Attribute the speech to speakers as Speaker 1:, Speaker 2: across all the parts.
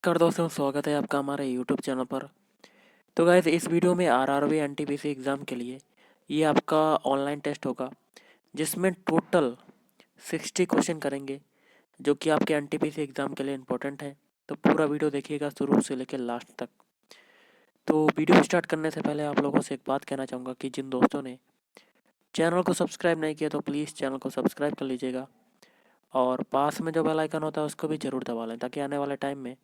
Speaker 1: कर दोस्तों, स्वागत है आपका हमारे यूट्यूब चैनल पर। तो गाइस, इस वीडियो में आरआरबी एनटीपीसी एग्ज़ाम के लिए ये आपका ऑनलाइन टेस्ट होगा, जिसमें टोटल 60 क्वेश्चन करेंगे, जो कि आपके एनटीपीसी एग्ज़ाम के लिए इम्पोर्टेंट है। तो पूरा वीडियो देखिएगा शुरू से लेकर लास्ट तक। तो वीडियो स्टार्ट करने से पहले आप लोगों से एक बात कहना चाहूँगा कि जिन दोस्तों ने चैनल को सब्सक्राइब नहीं किया तो प्लीज़ चैनल को सब्सक्राइब कर लीजिएगा, और पास में जो बेल आइकन होता है उसको भी ज़रूर दबा लें, ताकि आने वाले टाइम में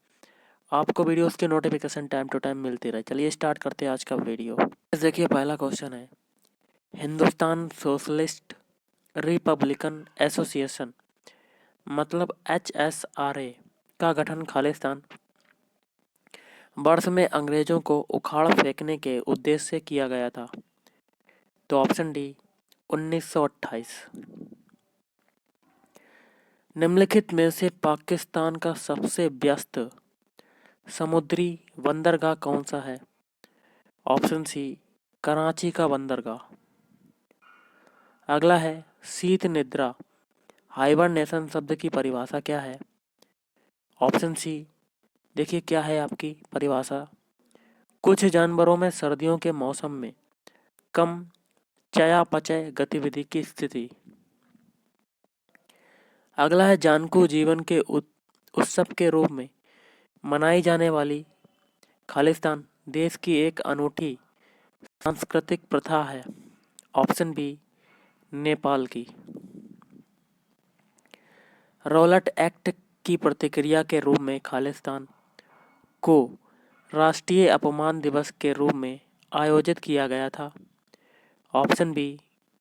Speaker 1: आपको वीडियोस की नोटिफिकेशन टाइम टू टाइम मिलती रहे। चलिए स्टार्ट करते हैं आज का वीडियो। देखिए, पहला क्वेश्चन है, हिंदुस्तान सोशलिस्ट रिपब्लिकन एसोसिएशन मतलब HSRA का गठन खालिस्तान वर्ष में अंग्रेजों को उखाड़ फेंकने के उद्देश्य से किया गया था। तो ऑप्शन डी 1928। निम्नलिखित में से पाकिस्तान का सबसे व्यस्त समुद्री बंदरगाह कौन सा है? ऑप्शन सी कराची का बंदरगाह। अगला है, शीत निद्रा हाइबरनेशन शब्द की परिभाषा क्या है? ऑप्शन सी, देखिए क्या है आपकी परिभाषा, कुछ जानवरों में सर्दियों के मौसम में कम चयापचय गतिविधि की स्थिति। अगला है, जानकू जीवन के उत्सव के रूप में मनाई जाने वाली खालिस्तान देश की एक अनूठी सांस्कृतिक प्रथा है। ऑप्शन बी, नेपाल की। रौलट एक्ट की प्रतिक्रिया के रूप में खालिस्तान को राष्ट्रीय अपमान दिवस के रूप में आयोजित किया गया था। ऑप्शन बी,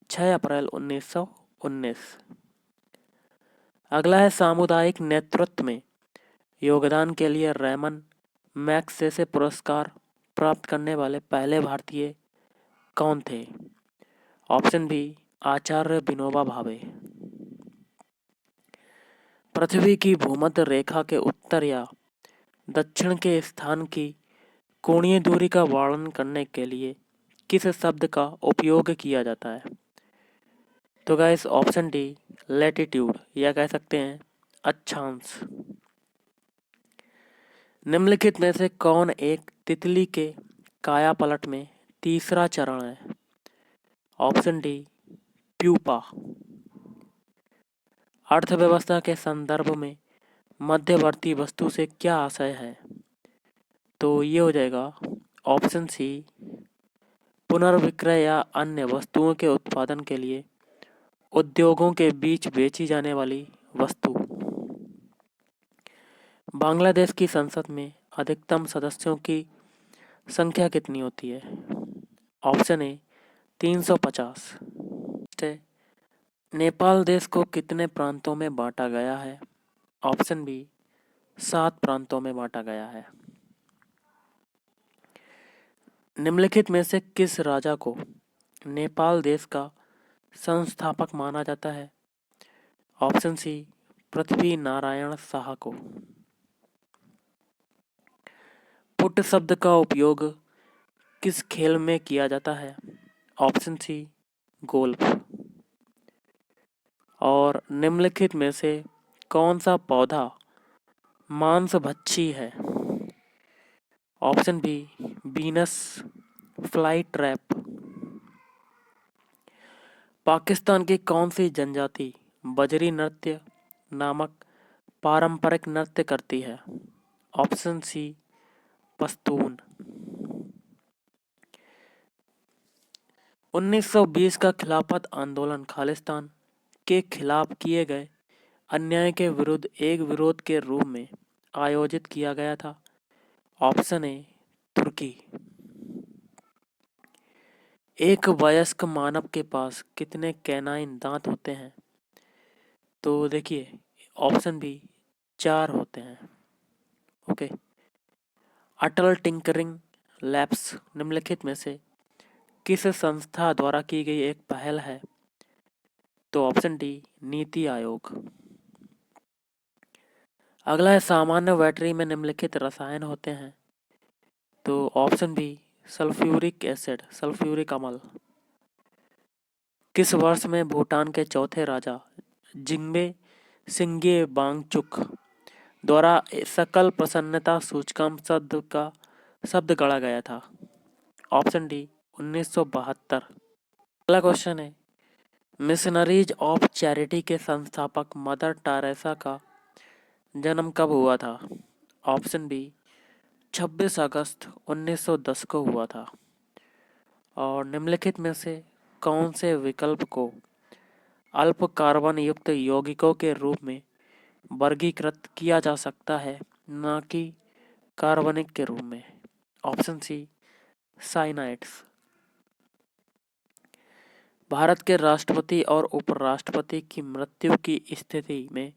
Speaker 1: 6 अप्रैल 1919। अगला है, सामुदायिक नेतृत्व में योगदान के लिए रेमन मैग्सेसे पुरस्कार प्राप्त करने वाले पहले भारतीय कौन थे? ऑप्शन बी, आचार्य विनोबा भावे। पृथ्वी की भूमध्य रेखा के उत्तर या दक्षिण के स्थान की कोणीय दूरी का वर्णन करने के लिए किस शब्द का उपयोग किया जाता है? तो गाइस, ऑप्शन डी लैटिट्यूड, या कह सकते हैं अक्षांश। निम्नलिखित में से कौन एक तितली के काया पलट में तीसरा चरण है? Option D pupa. अर्थव्यवस्था के संदर्भ में मध्यवर्ती वस्तु से क्या आशय है? तो ये हो जाएगा ऑप्शन सी, पुनर्विक्रय या अन्य वस्तुओं के उत्पादन के लिए उद्योगों के बीच बेची जाने वाली वस्तु। बांग्लादेश की संसद में अधिकतम सदस्यों की संख्या कितनी होती है? Option A 350। नेपाल देश को कितने प्रांतों में बांटा गया है? ऑप्शन बी, 7 प्रांतों में बांटा गया है। निम्नलिखित में से किस राजा को नेपाल देश का संस्थापक माना जाता है? ऑप्शन सी, पृथ्वी नारायण शाह को। पुट शब्द का उपयोग किस खेल में किया जाता है? Option C, golf. और निम्नलिखित में से कौन सा पौधा मांसभक्षी है? Option B, Venus flytrap. Pakistan की कौन सी जनजाति बजरी नृत्य नामक पारंपरिक नृत्य करती है? ऑप्शन सी, पश्तून। 1920 का खिलाफत आंदोलन खालिस्तान के खिलाफ किए गए अन्याय के विरुद्ध एक विरोध के रूप में आयोजित किया गया था। ऑप्शन ए, तुर्की। एक वयस्क मानव के पास कितने कैनाइन दांत होते हैं? तो देखिए, ऑप्शन बी, 4 होते हैं। ओके। अटल टिंकरिंग लैब्स निम्नलिखित में से किस संस्था द्वारा की गई एक पहल है? तो ऑप्शन डी, नीति आयोग। अगला है, सामान्य बैटरी में निम्नलिखित रसायन होते हैं? तो option B, sulphuric acid, sulphuric अम्ल। किस वर्ष में भूटान के चौथे राजा जिग्मे सिंगे वांगचुक द्वारा सकल प्रसन्नता सूचकांक शब्द गढ़ा गया था? Option D 1972। अगला क्वेश्चन है, मिशनरीज ऑफ चैरिटी के संस्थापक मदर टेरेसा का जन्म कब हुआ था? ऑप्शन बी 26 अगस्त 1910 को हुआ था। और निम्नलिखित में से कौन से विकल्प को अल्प कार्बन युक्त यौगिकों के रूप में वर्गीकृत किया जा सकता है, न कि कार्बनिक के रूप में? Option C cyanides. भारत के राष्ट्रपति और उपराष्ट्रपति की मृत्यु की स्थिति में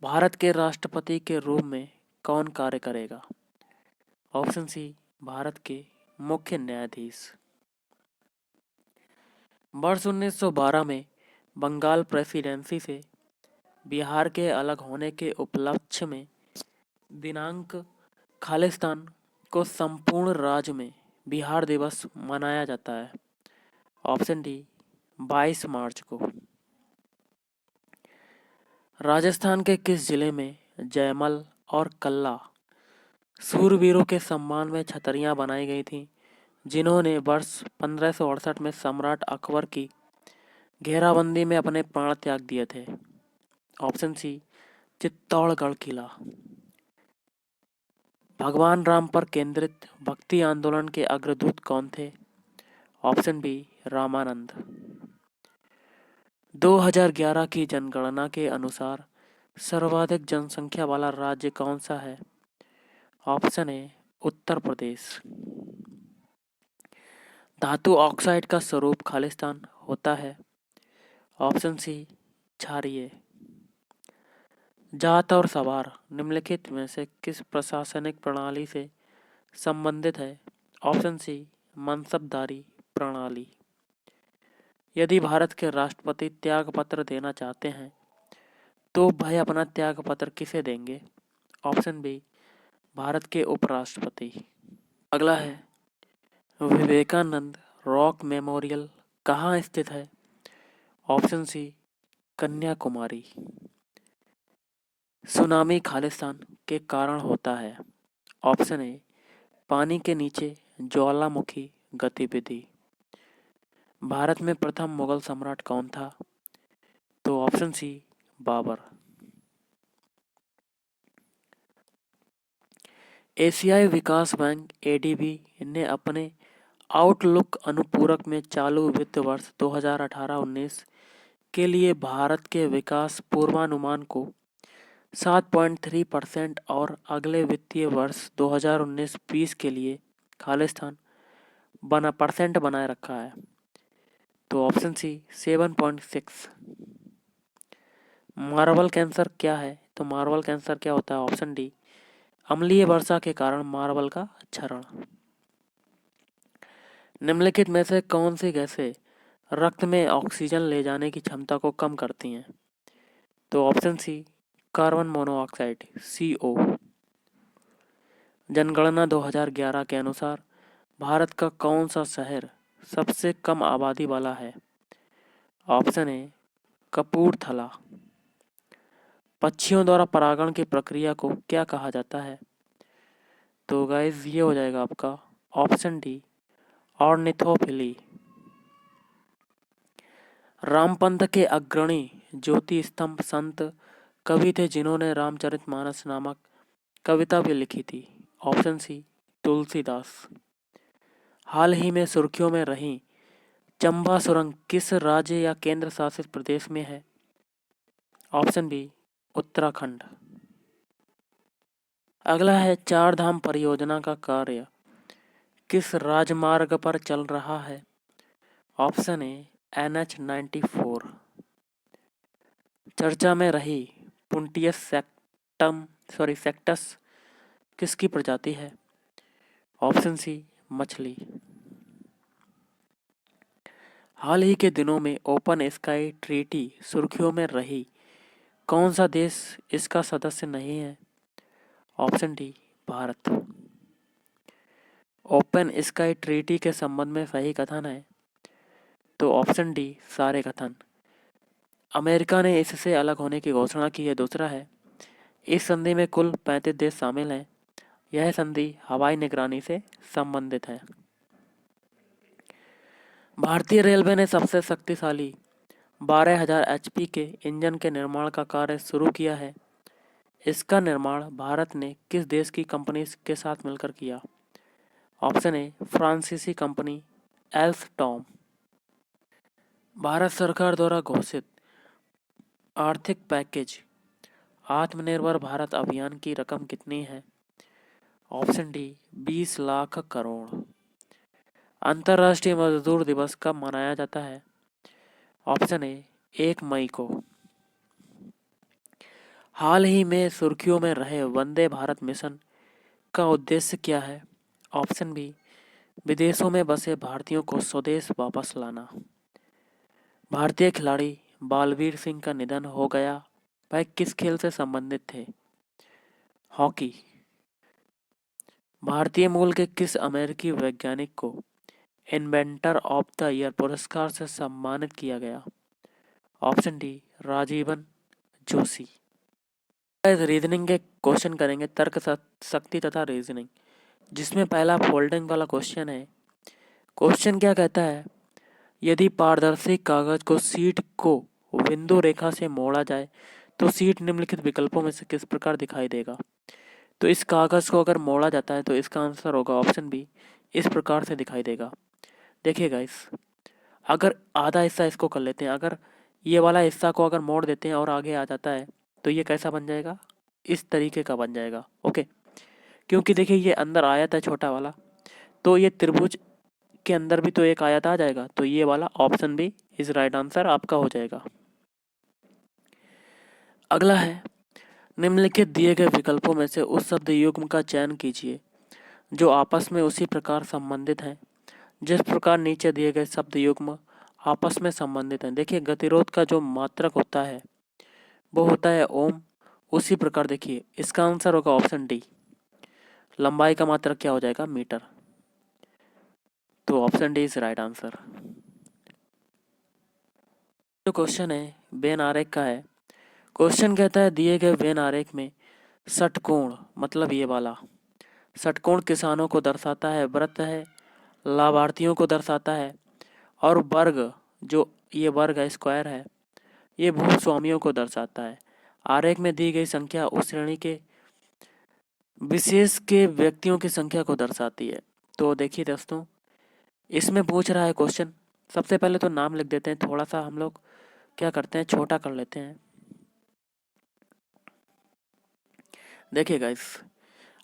Speaker 1: भारत के राष्ट्रपति के रूप में कौन कार्य करेगा? ऑप्शन सी भारत के मुख्य न्यायाधीश। वर्ष 1912 में बंगाल प्रेसिडेंसी से बिहार के अलग होने के उपलक्ष्य में दिनांक खालिस्तान को संपूर्ण राज्य में बिहार दिवस मनाया जाता है। ऑप्शन डी 22 मार्च को। राजस्थान के किस जिले में जयमल और कल्ला सूरवीरों के सम्मान में छतरियां बनाई गई थीं, जिन्होंने वर्ष 1568 में सम्राट अकबर की घेराबंदी में अपने प्राण त्याग दिए थे? ऑप्शन सी चित्तौड़गढ़ किला। भगवान राम पर केंद्रित भक्ति आंदोलन के अग्रदूत कौन थे? Option B Ramanand. 2011 की जनगणना के अनुसार सर्वाधिक जनसंख्या वाला राज्य कौन सा है? Option A Uttar Pradesh. धातु ऑक्साइड का स्वरूप खालिस्तान होता है? ऑप्शन सी क्षारीय। जाट और सवार निम्नलिखित में से किस प्रशासनिक प्रणाली से संबंधित है? ऑप्शन सी मनसबदारी प्रणाली। यदि भारत के राष्ट्रपति त्यागपत्र देना चाहते हैं तो वह अपना त्यागपत्र किसे देंगे? ऑप्शन बी भारत के उपराष्ट्रपति। अगला है, विवेकानंद रॉक मेमोरियल कहाँ स्थित है? Option C Kanyakumari. Tsunami Khalistan के कारण होता है? ऑप्शन ए पानी के नीचे ज्वालामुखी गतिविधि। भारत में प्रथम मुगल सम्राट कौन था? तो ऑप्शन सी बाबर। एशियाई विकास बैंक एडीबी ने अपने आउटलुक अनुपूरक में चालू वित्त वर्ष 2018-19 के लिए भारत के विकास पूर्वानुमान को 7.3% और अगले वित्तीय वर्ष 2019-20 के लिए खालिस्तान % बनाए रखा है। तो ऑप्शन सी 7.6। मार्बल कैंसर क्या है? तो मार्बल कैंसर क्या होता है? ऑप्शन डी अम्लीय वर्षा के कारण मार्बल का क्षरण। निम्नलिखित में से कौन सी गैसें रक्त में ऑक्सीजन ले जाने की क्षमता को कम करती हैं? तो option C carbon monoxide CO। जनगणना 2011 के अनुसार भारत का कौन सा शहर सबसे कम आबादी वाला है? Option A Kapurthala. पक्षियों द्वारा परागण की प्रक्रिया को क्या कहा जाता है? तो गाइस ये हो जाएगा आपका ऑप्शन डी ऑर्निथोफिली। रामपंथ के अग्रणी ज्योति स्तंभ संत कवि थे जिन्होंने रामचरितमानस नामक कविता भी लिखी थी? Option C Tulsidas. हाल ही में सुर्खियों में रही चंबा सुरंग किस राज्य या केंद्र शासित प्रदेश में है? Option B Uttarakhand. अगला है, चार धाम परियोजना का कार्य किस राजमार्ग पर चल रहा है? Option A NH 94। चर्चा में रही पुंटियस सेक्टस किसकी प्रजाति है? ऑप्शन सी मछली। हाल ही के दिनों में ओपन स्काई ट्रीटी सुर्खियों में रही, कौन सा देश इसका सदस्य नहीं है? Option D Bharat. Open sky treaty के संबंध में सही कथन है? तो ऑप्शन डी सारे कथन। अमेरिका ने इससे अलग होने की घोषणा की है। दूसरा है, इस संधि में कुल 35 देश शामिल हैं। यह संधि हवाई निगरानी से संबंधित है। भारतीय रेलवे ने सबसे शक्तिशाली 12,000 HP के इंजन के निर्माण का कार्य शुरू किया है। इसका निर्माण भारत ने किस देश की कंपनी के साथ मिलकर किया? ऑप्शन ए फ्रांसीसी कंपनी एल्स्टॉम। भारत सरकार द्वारा घोषित आर्थिक पैकेज आत्मनिर्भर भारत अभियान की रकम कितनी है? Option D 20 lakh crore. अंतर्राष्ट्रीय मजदूर दिवस कब मनाया जाता है? ऑप्शन ए 1 मई को। हाल ही में सुर्खियों में रहे वंदे भारत मिशन का उद्देश्य क्या है? ऑप्शन बी विदेशों में बसे भारतीयों को स्वदेश वापस लाना। भारतीय खिलाड़ी बालवीर सिंह का निधन हो गया। वह किस खेल से संबंधित थे? हॉकी। भारतीय मूल के किस अमेरिकी वैज्ञानिक को इन्वेंटर ऑफ द ईयर पुरस्कार से सम्मानित किया गया? Option D Rajeevan Joshi. Reasoning के क्वेश्चन करेंगे, तर्क शक्ति तथा रीजनिंग, जिसमें पहला फोल्डिंग वाला क्वेश्चन है। क्वेश्चन क्या कहता है? यदि पारदर्शी कागज को शीट को बिंदु रेखा से मोड़ा जाए तो शीट निम्नलिखित विकल्पों में से किस प्रकार दिखाई देगा? तो इस कागज को अगर मोड़ा जाता है तो इसका आंसर होगा ऑप्शन बी, इस प्रकार से दिखाई देगा। देखिए गाइस, अगर आधा हिस्सा इसको कर लेते हैं, अगर ये वाला हिस्सा को अगर मोड़ देते हैं और आगे आ जाता है तो ये कैसा बन जाएगा? इस तरीके का बन जाएगा। ओके, क्योंकि देखिए ये अंदर आयत है छोटा वाला, तो ये त्रिभुज के अंदर भी तो एक आयत आ जाएगा, तो ये वाला option B is right answer आपका हो जाएगा। अगला है, निम्नलिखित दिए गए विकल्पों में से उस शब्द युग्म का चयन कीजिए जो आपस में उसी प्रकार संबंधित हैं जिस प्रकार नीचे दिए गए शब्द युग्म आपस में संबंधित हैं। देखिए गतिरोध का जो मात्रक होता है वो होता है ओम। उसी प्रकार देखिए इसका आंसर होगा ऑप्शन डी, लंबाई का मात्रक क्या हो जाएगा? मीटर। तो option D is right answer. जो क्वेश्चन है वेन आरेख का है। क्वेश्चन कहता है दिए गए वेन आरेख में षटकोण, मतलब ये वाला षटकोण किसानों को दर्शाता है, वृत्त है लाभार्थियों को दर्शाता है, और वर्ग, जो ये वर्ग है स्क्वायर है, ये भूस्वामियों को दर्शाता है। आरेख में दी गई संख्या उस श्रेणी के विशेष के व्यक्तियों की संख्या को दर्शाती है। तो देखिए दोस्तों, इसमें पूछ रहा है क्वेश्चन, सबसे पहले तो नाम लिख देते हैं, थोड़ा सा हम लोग क्या करते हैं छोटा कर लेते हैं। देखिए गाइस,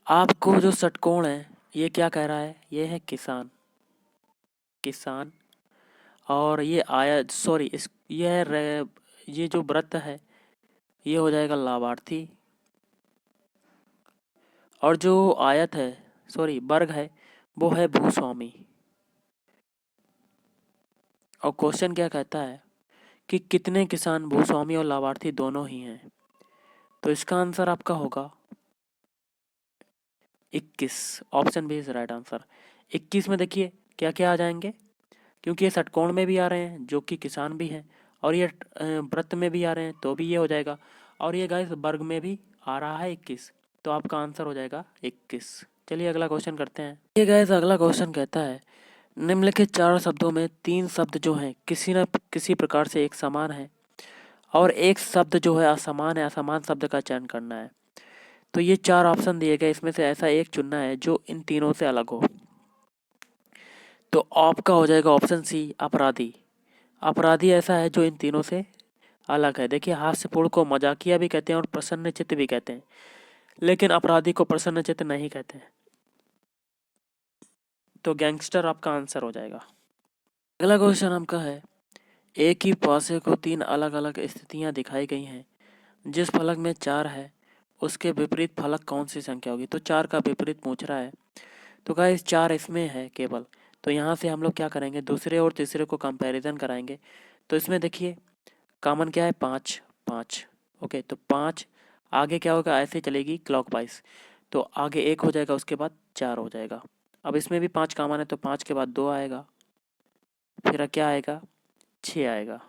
Speaker 1: आपको जो षटकोण है ये क्या कह रहा है? ये है किसान, किसान, और ये आया सॉरी इस ये जो वृत्त है ये हो जाएगा लाभार्थी, और जो आयत है सॉरी वर्ग है वो है भूस्वामी। और क्वेश्चन क्या कहता है कि कितने किसान भूस्वामी और लाभार्थी दोनों ही हैं? तो इसका आंसर आपका होगा 21। Option B is right answer. 21 में देखिए क्या क्या आ जाएंगे, क्योंकि ये षटकोण में भी आ रहे हैं जो कि किसान भी हैं, और ये वृत्त में भी आ रहे हैं तो भी ये हो जाएगा, और ये गाइस वर्ग में भी आ रहा है 21, तो आपका आंसर हो जाएगा 21। चलिए अगला क्वेश्चन करते हैं। ये गाइस अगला क्वेश्चन कहता है निम्नलिखित 4 शब्दों में 3 शब्द जो हैं किसी न किसी प्रकार से एक समान है और एक शब्द जो है असमान है, असमान शब्द का चयन करना है। तो ये 4 ऑप्शन दिए गए, इसमें से ऐसा एक चुनना है जो इन तीनों से अलग हो। तो आपका हो जाएगा ऑप्शन सी अपराधी। अपराधी ऐसा है जो इन तीनों से अलग है। देखिए हास्यपूर्ण को मजाकिया भी कहते हैं और प्रसन्नचित्त भी कहते हैं, लेकिन अपराधी को प्रसन्नचित्त नहीं कहते हैं। तो गैंगस्टर आपका आंसर हो जाएगा। अगला क्वेश्चन आपका है, एक ही पासे को 3 अलग अलग स्थितियां दिखाई गई हैं, जिस फलक में 4 है उसके विपरीत फलक कौन सी संख्या होगी? तो 4 का विपरीत पूछ रहा है। तो गाइस 4 इसमें है केवल, तो यहाँ से हम लोग क्या करेंगे, दूसरे और तीसरे को कंपैरिजन कराएंगे। तो इसमें देखिए कॉमन क्या है? 5 5। ओके, तो 5 आगे क्या होगा, ऐसे चलेगी क्लॉकवाइज, तो आगे 1 हो जाएगा, उसके बाद 4 हो जाएगा। अब इसमें भी 5 कॉमन है तो 5 के बाद 2 आएगा, फिर क्या आएगा? 6 आएगा।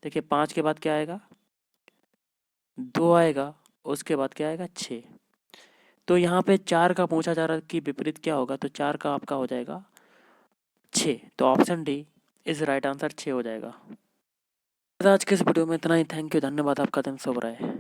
Speaker 1: देखिए 5 के बाद क्या आएगा? 2 आएगा, उसके बाद क्या आएगा 6। तो यहाँ पे 4 का पूछा जा रहा है कि विपरीत क्या होगा, तो 4 का आपका हो जाएगा 6। तो option D is right answer 6 हो जाएगा। आज के इस वीडियो में इतना ही। थैंक यू, धन्यवाद, आपका दिन शुभ रहे।